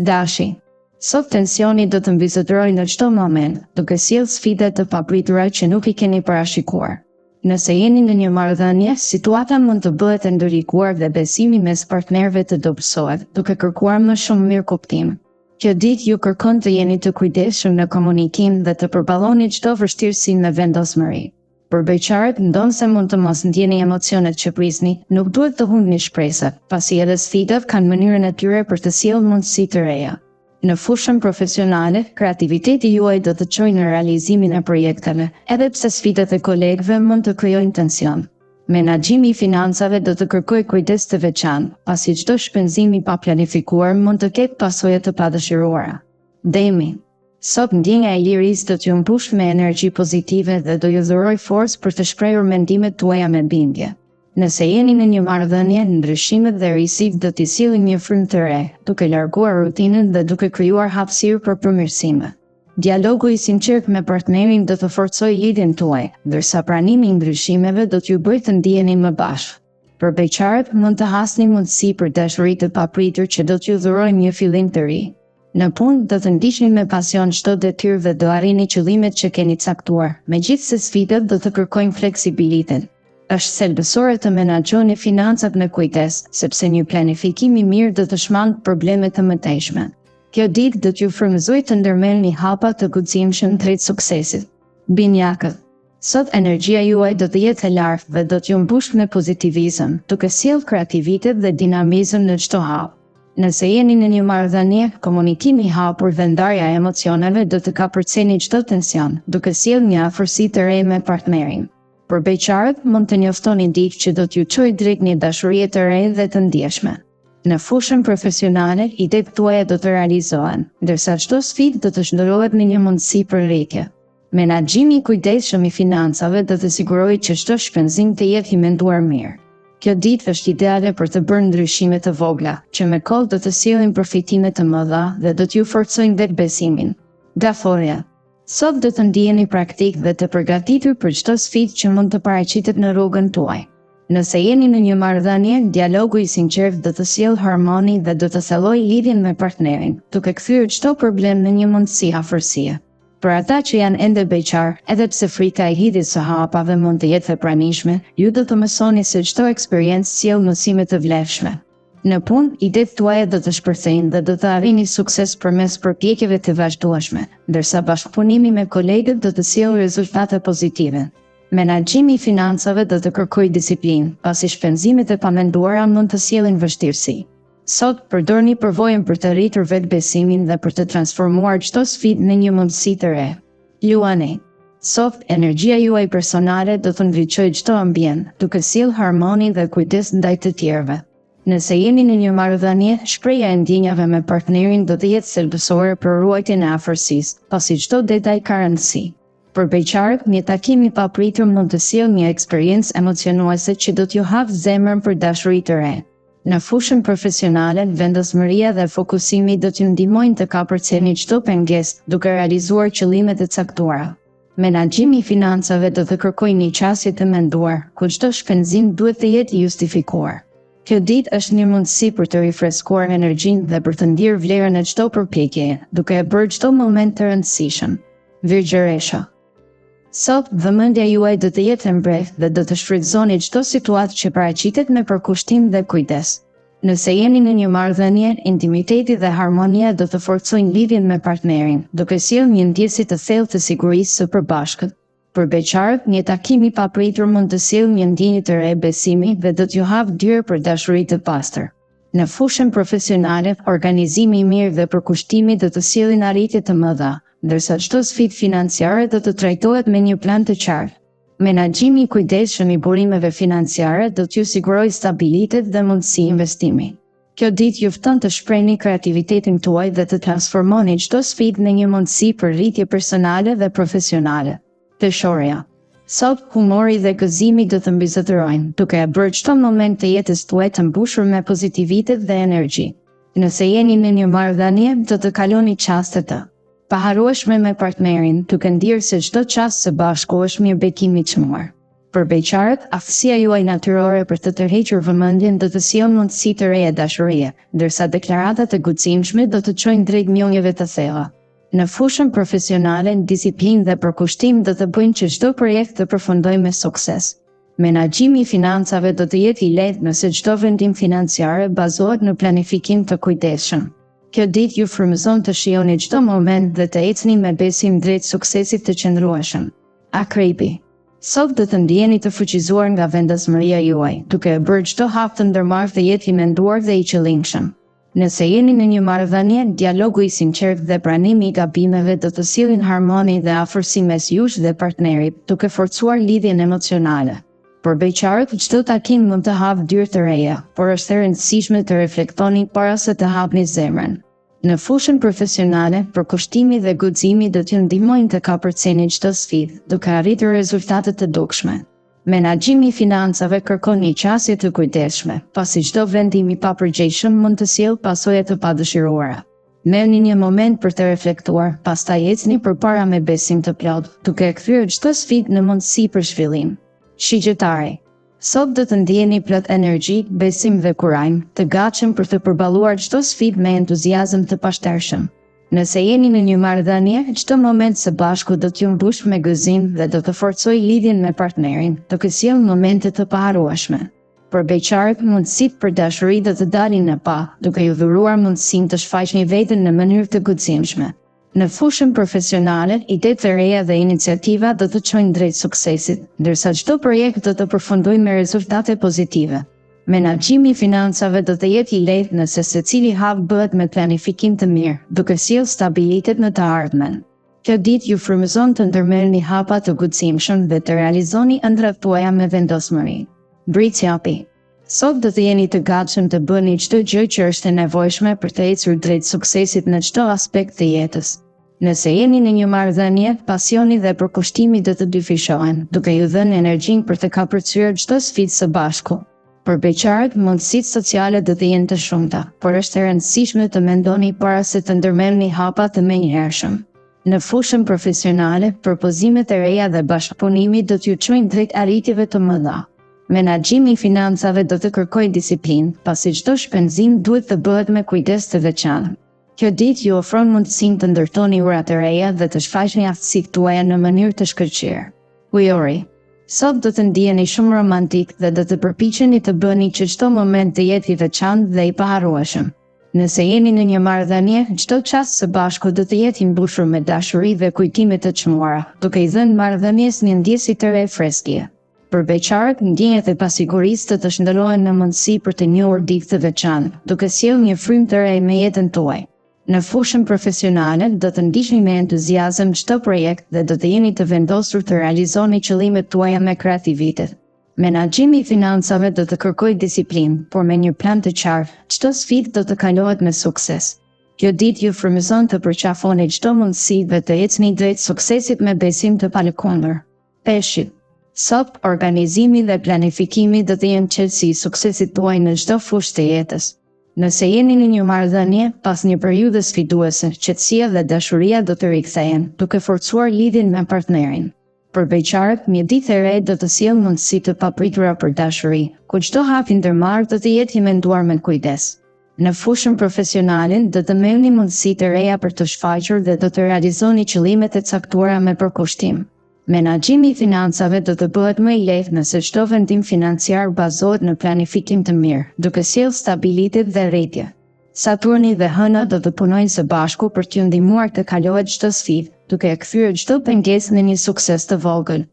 Dashi. Sot tensioni do të mbizotërojë në çdo moment, duke sjellë sfida të papritura që nuk i keni parashikuar. Nëse jeni në një marrëdhënie, situata mund të bëhet e ndërlikuar dhe besimi mes partnerëve të dobësohet, duke kërkuar më shumë mirëkuptim. Kjo ditë ju kërkon të jeni të kujdesshëm në komunikim dhe të përballoni çdo vështirësi me vendosmëri. Për beqarët, ndonse mund të mos ndjeni emocionet që prisni, nuk duhet të humbni shpresat, pasi edhe sfidat kanë mënyrën e tyre për të sjellë mundësi të reja. Në fushën profesionale, kreativiteti juaj do të çojë në realizimin e projekteve, edhe pse sfidat e kolegëve mund të krijojnë tension. Menaxhimi i financave do të kërkojë kujdes të veçantë, pasi çdo shpenzim i paplanifikuar mund të ketë pasoja të padëshiruara. Demi. Sot ndjenja e lirisë do t'ju mbush me energji pozitive dhe do ju dhurojë forcë për të shprehur mendimet tuaja me bindje. Nëse jeni në një marrëdhënie, ndryshimet dhe rrisit do t'i sillin një frymë të re, duke larguar rutinën dhe duke krijuar hapësirë për përmirësime. Dialogu i sinqert me partnerin do të forcojë lidhjen tuaj, ndërsa pranimi i ndryshimeve do t'ju bëjë të ndiheni më bashkë. Për beqarët, mund të hasni mundësi për dashuri të papritur që do t'ju dhurojë një fillim të ri. Në punë do të ndiqni me pasion çdo detyrë dhe do arrini qëllimet që keni caktuar, megjithse sfidat do të kërkojnë fleksibilitet. Është thelbësore të menaxhoni financat me kujdes, sepse një planifikim i mirë do të shmangë probleme të mëtejshme. Kjo ditë do t'ju frymëzojë të ndërmerrni hapa të guximshëm drejt suksesit. Binjakët. Sot energjia juaj do të jetë e lartë dhe do t'ju mbush me pozitivizëm, duke sjellë kreativitet dhe dinamizëm në çdo hap. Nëse jeni në një marrëdhënie, komunikimi i hapur dhe ndarja e emocioneve do të kapërceni çdo tension, duke sjellë një afërsi të re me partnerin. Për beqarët, mund të njoftoni ditë që do t'ju çojë drejt një dashurie të re dhe të ndjeshme. Në fushën profesionale, idetë tuaja do të realizohen, ndërsa çdo sfidë do të shndërrohet në një mundësi për rritje. Menaxhimi i kujdesshëm i financave do të sigurojë që çdo shpenzim të jetë i menduar mirë. Kjo ditë është ideale për të bërë ndryshime të vogla, që me kohë do të sjellin përfitime të mëdha dhe do t'ju forcojnë vetbesimin. Daforia. Sot do të ndiheni praktik dhe të përgatitur për çdo sfidë që mund të paraqitet në rrugën tuaj. Nëse jeni në një marrëdhënie, dialogu i sinqert do të sjellë harmoni dhe do të thellojë lidhjen me partnerin, duke kthyer çdo problem në një mundësi afërsie. Për ata që janë ende beqar, edhe pse frika e hidhjes së hapave mund të jetë e pranishme, ju do të mësoni se çdo eksperiencë sjell mësime të vlefshme. Në punë, idetë tuaja do të shpërthejnë dhe do të arrini sukses përmes përpjekjeve të vazhdueshme, ndërsa bashkëpunimi me kolegët do të sjellë rezultate pozitive. Menaxhimi i financave do të kërkojë disiplinë, pasi shpenzimet e pamenduara mund të sjellin vështirësi. Sot, përdorni përvojën për të rritur vetbesimin dhe për të transformuar çdo sfidë në një mundësi të re. Luani. Sot, energjia juaj personale do të ndriçojë çdo ambient, duke sjellë harmoni dhe kujdes ndaj të tjerëve. Nëse jeni në një marrëdhënie, shprehja e ndjenjave me partnerin do të jetë thelbësore për ruajtjen e afërsisë, pasi çdo detaj ka rëndësi. Për beqarët, një takim i papritur mund të sjellë një eksperiencë emocionuese që do t'ju hapë zemrën për dashuri të re. Në fushën profesionale, vendosmëria dhe fokusimi do t'ju ndihmojnë të kapërceni çdo pengesë, duke realizuar qëllimet e caktuara. Menaxhimi i financave do të kërkojë një qasje të menduar, ku çdo shpenzim duhet të jetë i justifikuar. Kjo ditë është një mundësi për të rifreskuar energjinë dhe për të ndier vlerën e çdo përpjekjeje, duke e bërë çdo moment të rëndësishëm. Virgjëresha. Sot, vëmendja juaj do të jetë e mbrehtë dhe do të shfrytëzoni çdo situatë që paraqitet me përkushtim dhe kujdes. Nëse jeni në një marrëdhënie, intimiteti dhe harmonia do të forcojnë lidhjen me partnerin, duke sjellë një ndjesë të thellë të sigurisë së përbashkët. Për beqarët, një takim i papritur mund të sjellë një ndjenjë të re besimi dhe do t'ju hapë dyrë për dashuri të pastër. Në fushën profesionale, organizimi i mirë dhe përkushtimi do të sjellin arritje të mëdha, ndërsa çdo sfidë financiare do të trajtohet me një plan të qartë. Menaxhimi i kujdesshëm i burimeve financiare do t'ju sigurojë stabilitet dhe mundësi investimi. Kjo ditë ju fton të shprehni kreativitetin tuaj dhe të transformoni çdo sfidë në një mundësi për rritje personale dhe profesionale. Peshoria. Sot, humori dhe gëzimi do të mbizotërojnë, duke e bërë çdo moment të jetës tuaj të mbushur me pozitivitet dhe energji. Nëse jeni në një marrëdhënie, do të kaloni çaste të paharrueshme me partnerin, duke ndier se çdo çast së bashku është mirëbekim i çmuar. Për beqarët, aftësia juaj natyrore për të tërhequr vëmendjen do të sjellë mundësi të reja dashurie, ndërsa deklaratat e guximshme do të çojnë drejt mjongjeve të thella. Në fushën profesionale, disiplinë dhe përkushtim do të bëjnë që çdo projekt të përfundojë me sukses. Menaxhimi i financave do të jetë i lehtë nëse çdo vendim financiar bazohet në planifikim të kujdesshëm. Kjo ditë ju frymëzon të shihoni çdo moment dhe të ecni me besim drejt suksesit të qëndrueshëm. Akrepi. Sot do të ndjeni të fuqizuar nga vendosmëria juaj, duke e bërë çdo hap të ndërmarrë të jetë i menduar dhe i qëllimshëm. Nëse jeni në një marrëdhënie, dialogu i sinqert dhe pranimi i gabimeve do të sjellin harmoni dhe afërsi mes jush dhe partnerit, duke forcuar lidhjen emocionale. Për beqarët, çdo takim mund të hapë dyrë të reja, por është e rëndësishme të reflektoni para se të hapni zemrën. Në fushën profesionale, përkushtimi dhe guximi do t'ju ndihmojnë të kapërceni çdo sfidë, duke arritur rezultate të dukshme. Menaxhimi i financave kërkon një qasje të kujdesshme, pasi çdo vendim i papërgjegjshëm mund të sjellë pasoja të padëshiruara. Merrni një moment për të reflektuar, pastaj ecni përpara me besim të plotë, duke e kthyer çdo sfidë në mundësi për zhvillim. Shigjetari. Sot do të ndjeni plot energji, besim dhe kurajm, të gatshëm për të përballuar çdo sfidë me entuziazëm të pashtershëm. Nëse jeni në një marrëdhënie, çdo moment së bashku do t'ju mbush me gëzim dhe do të forcojë lidhjen me partnerin, duke sjellë momente të paharrueshme. Për beqarët, mundësitë për dashuri do të dalin në pa, duke ju dhuruar mundësinë të shfaqni veten në mënyrë të guximshme. Në fushën profesionale, idetë të reja dhe iniciativa do të çojnë drejt suksesit, ndërsa çdo projekt do të përfundojë me rezultate pozitive. Menaxhimi i financave do të jetë i lehtë nëse secili hap bëhet me planifikim të mirë, duke sjellë stabilitet në të ardhmen. Kjo ditë ju frymëzon të ndërmerrni hapa të guximshëm dhe të realizoni ëndrat tuaja me vendosmëri. Britsjapi. Sot do të jeni të gatshëm të bëni çdo gjë që është e nevojshme për të ecur drejt suksesit në çdo aspekt të jetës. Nëse jeni në një marrëdhënie, pasioni dhe përkushtimi do të dyfishohen, duke ju dhënë energjinë për të kapërcyer çdo sfidë së bashku. Për beqarët, mundësitë sociale do të jenë të shumta, por është e rëndësishme të mendoni para se të ndërmerrni hapa të menjëhershëm. Në fushën profesionale, propozimet e reja dhe bashkëpunimi do t'ju çojnë drejt arritjeve të mëdha. Menaxhimi i financave do të kërkojë disiplinë, pasi çdo shpenzim duhet të bëhet me kujdes të veçantë. Kjo ditë ju ofron mundësinë të ndërtoni ura të reja dhe të shfaqni aftësitë tuaja në mënyrë të shkëlqyer. Ujori. Sot do të ndjeni shumë romantik dhe do të përpiqeni të bëni që çdo moment të jetë i veçantë dhe i paharrueshëm. Nëse jeni në një marrëdhënie, çdo çast së bashku do të jetë i mbushur me dashuri dhe kujtime të çmuara, duke i dhënë marrëdhënies një ndjesë të re freskie. Për beqarët, ndjenjat e pasigurisë do të shndërrohen në mundësi për të njohur dikë të veçantë, duke sjellë një frymë të re me jetën tuaj. Në fushën profesionale, do të ndiqni me entuziazëm çdo projekt dhe do të jeni të vendosur të realizoni qëllimet tuaja me kreativitet. Menaxhimi i financave do të kërkojë disiplinë, por me një plan të qartë, çdo sfidë do të kalohet me sukses. Kjo ditë ju frymëzon të përqafoni çdo mundësi dhe të ecni drejt suksesit me besim të palëkundur. Peshqit. Sot, organizimi dhe planifikimi do të jenë çelësi i suksesit tuaj në çdo fushë të jetës. Nëse jeni në një marrëdhënie, pas një periudhe sfiduese, qetësia dhe dashuria do të rikthehen, duke forcuar lidhjen me partnerin. Për beqarët, një ditë e re do të sjellë mundësi të papritura për dashuri, ku çdo hap i ndërmarrë do të jetë i menduar me kujdes. Në fushën profesionale, do të merrni mundësi të reja për të shfaqur dhe do të realizoni qëllimet e caktuara me përkushtim. Menaxhimi i financave do të bëhet më i lehtë nëse çdo vendim financiar bazohet në planifikim të mirë, duke sjellë stabilitet dhe rritje. Saturni dhe Hëna do të punojnë së bashku për t'ju ndihmuar të kalohet çdo sfidë, duke e kthyer çdo pengesë në një sukses të vogël.